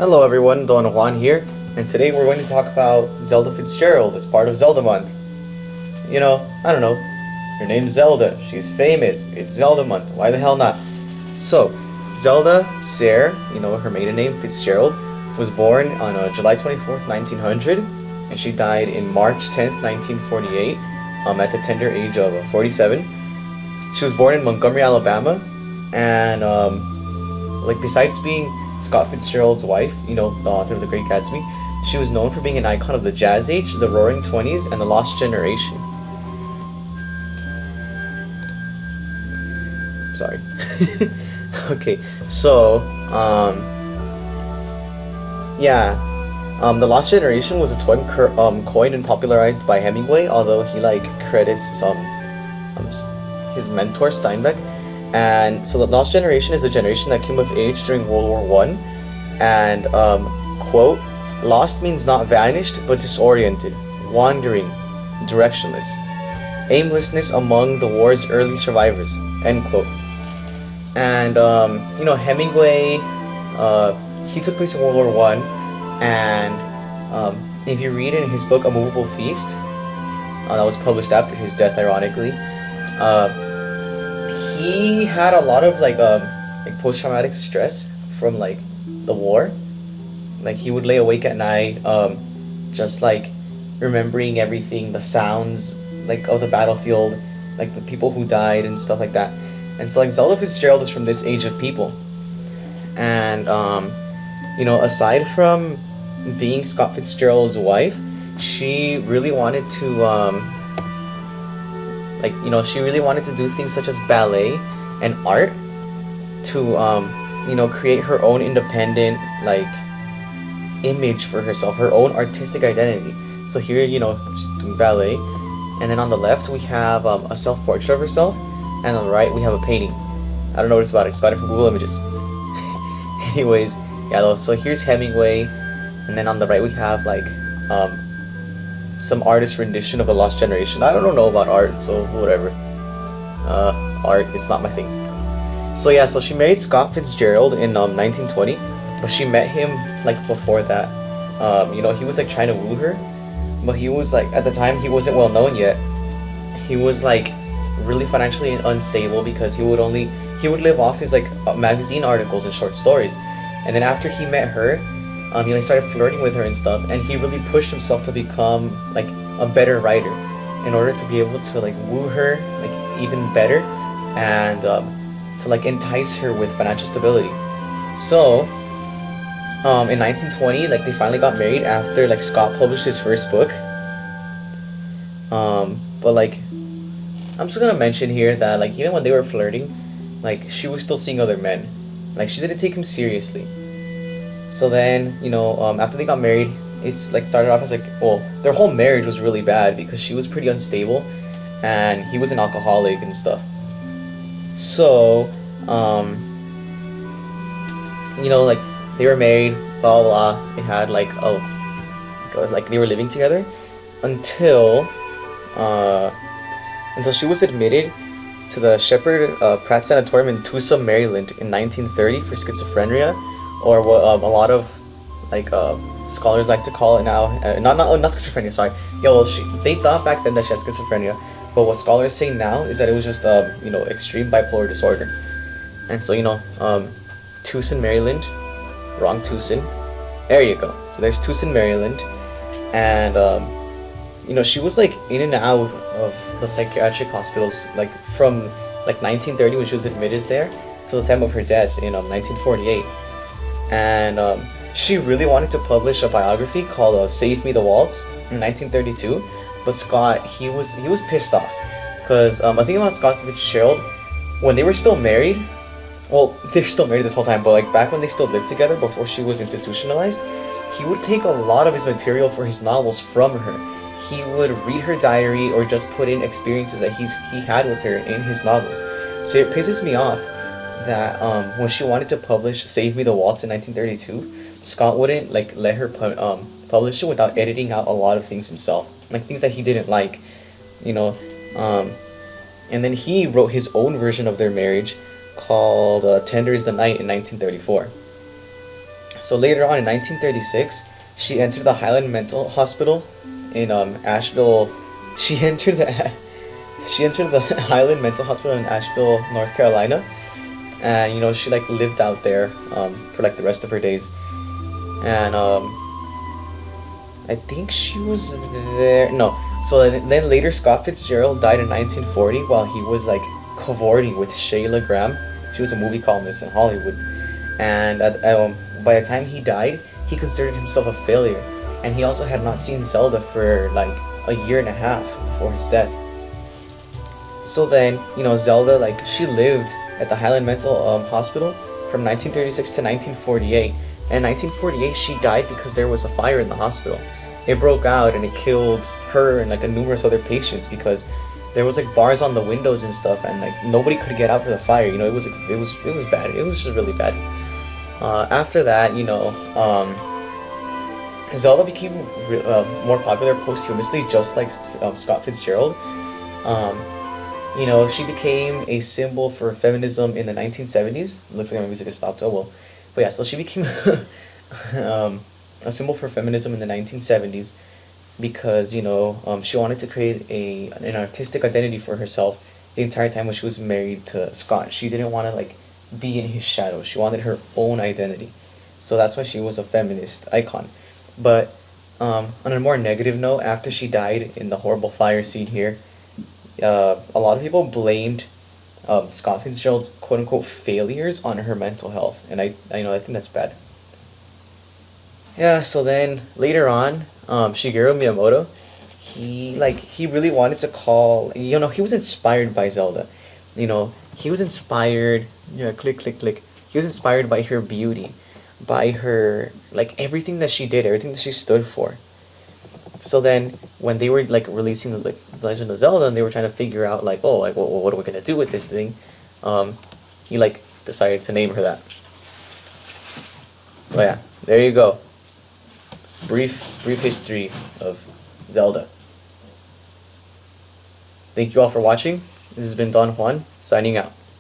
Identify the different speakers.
Speaker 1: Hello everyone, Don Juan here, and today we're going to talk about Zelda Fitzgerald as part of Zelda Month. I don't know, her name's Zelda, she's famous, it's Zelda Month, why the hell not? So, Zelda Sayre, her maiden name, Fitzgerald, was born on July 24th, 1900, and she died in March 10th, 1948, at the tender age of 47. She was born in Montgomery, Alabama, and besides being Scott Fitzgerald's wife, the author of The Great Gatsby, she was known for being an icon of the Jazz Age, the Roaring Twenties, and the Lost Generation. Sorry. Okay, so, the Lost Generation was a term coined and popularized by Hemingway, although he credits his mentor Steinbeck. And so the Lost Generation is the generation that came of age during World War One, and quote, "Lost means not vanished, but disoriented, wandering, directionless, aimlessness among the war's early survivors," end quote. And Hemingway, he took place in World War One, and if you read in his book A Movable Feast, that was published after his death, ironically. He had a lot of post-traumatic stress from the war. He would lay awake at night, just remembering everything, the sounds of the battlefield, the people who died and stuff like that. And so Zelda Fitzgerald is from this age of people. And aside from being Scott Fitzgerald's wife, she really wanted to she really wanted to do things such as ballet and art to create her own independent image for herself, her own artistic identity. So here, she's doing ballet, and then on the left we have a self-portrait of herself, and on the right we have a painting. I don't know what it's about. It's got it from Google Images. Anyways, so here's Hemingway, and then on the right we have some artist rendition of the Lost Generation. I don't know about art, so whatever. Art, it's not my thing. So she married Scott Fitzgerald in 1920, but she met him before that. He was trying to woo her, but he was at the time he wasn't well known yet. He was really financially unstable because he would live off his magazine articles and short stories. And then after he met her, he started flirting with her and stuff, and he really pushed himself to become a better writer in order to be able to woo her even better, and to entice her with financial stability. So in 1920, they finally got married after Scott published his first book. But I'm just gonna mention here that even when they were flirting, she was still seeing other men. She didn't take him seriously. So then, after they got married, it's started off as their whole marriage was really bad because she was pretty unstable and he was an alcoholic and stuff. So, they were married, blah blah blah. They had they were living together until she was admitted to the Shepherd Pratt Sanatorium in Tucson, Maryland in 1930 for schizophrenia, or what a lot of scholars like to call it now. Not schizophrenia. Sorry. They thought back then that she had schizophrenia, but what scholars say now is that it was just extreme bipolar disorder. And so Tucson, Maryland, wrong Tucson. There you go. So there's Tucson, Maryland, and she was in and out of the psychiatric hospitals from 1930 when she was admitted there till the time of her death in 1948. And she really wanted to publish a biography called Save Me the Waltz in 1932, but Scott, he was pissed off because I think about Scott Fitzgerald, when they were still married, well, they're still married this whole time, but back when they still lived together before she was institutionalized, he would take a lot of his material for his novels from her. He would read her diary or just put in experiences that he had with her in his novels. So it pisses me off that when she wanted to publish Save Me the Waltz in 1932, Scott wouldn't let her publish it without editing out a lot of things himself, things that he didn't like, and then he wrote his own version of their marriage called Tender is the Night in 1934. So later on in 1936, she entered the Highland Mental Hospital in Asheville. She entered the she entered the Highland Mental Hospital in Asheville, North Carolina, and she like lived out there for like the rest of her days. And I think she was there. No, so then later Scott Fitzgerald died in 1940 while he was like cavorting with Shayla Graham. She was a movie columnist in Hollywood, and by the time he died, he considered himself a failure, and he also had not seen Zelda for like a year and a half before his death. So then, Zelda, like, she lived at the Highland Mental Hospital from 1936 to 1948. And in 1948, she died because there was a fire in the hospital. It broke out and it killed her and like numerous other patients because there was like bars on the windows and stuff, and like nobody could get out for the fire. It was bad. It was just really bad. After that, Zelda became more popular posthumously, just like Scott Fitzgerald. She became a symbol for feminism in the 1970s. It looks like my music has stopped. Oh well, but yeah. So she became a symbol for feminism in the 1970s because she wanted to create an artistic identity for herself the entire time when she was married to Scott. She didn't want to like be in his shadow. She wanted her own identity. So that's why she was a feminist icon. But on a more negative note, after she died in the horrible fire scene here, a lot of people blamed Scott Fitzgerald's quote unquote failures on her mental health, and I think that's bad. Yeah. So then later on, Shigeru Miyamoto, he really wanted to call. He was inspired by Zelda. He was inspired. Yeah, click click click. He was inspired by her beauty, by her like everything that she did, everything that she stood for. So then, when they were like releasing the Legend of Zelda, and they were trying to figure out like, oh, like what are we gonna do with this thing? He like decided to name her that. But yeah, there you go. Brief history of Zelda. Thank you all for watching. This has been Don Juan signing out.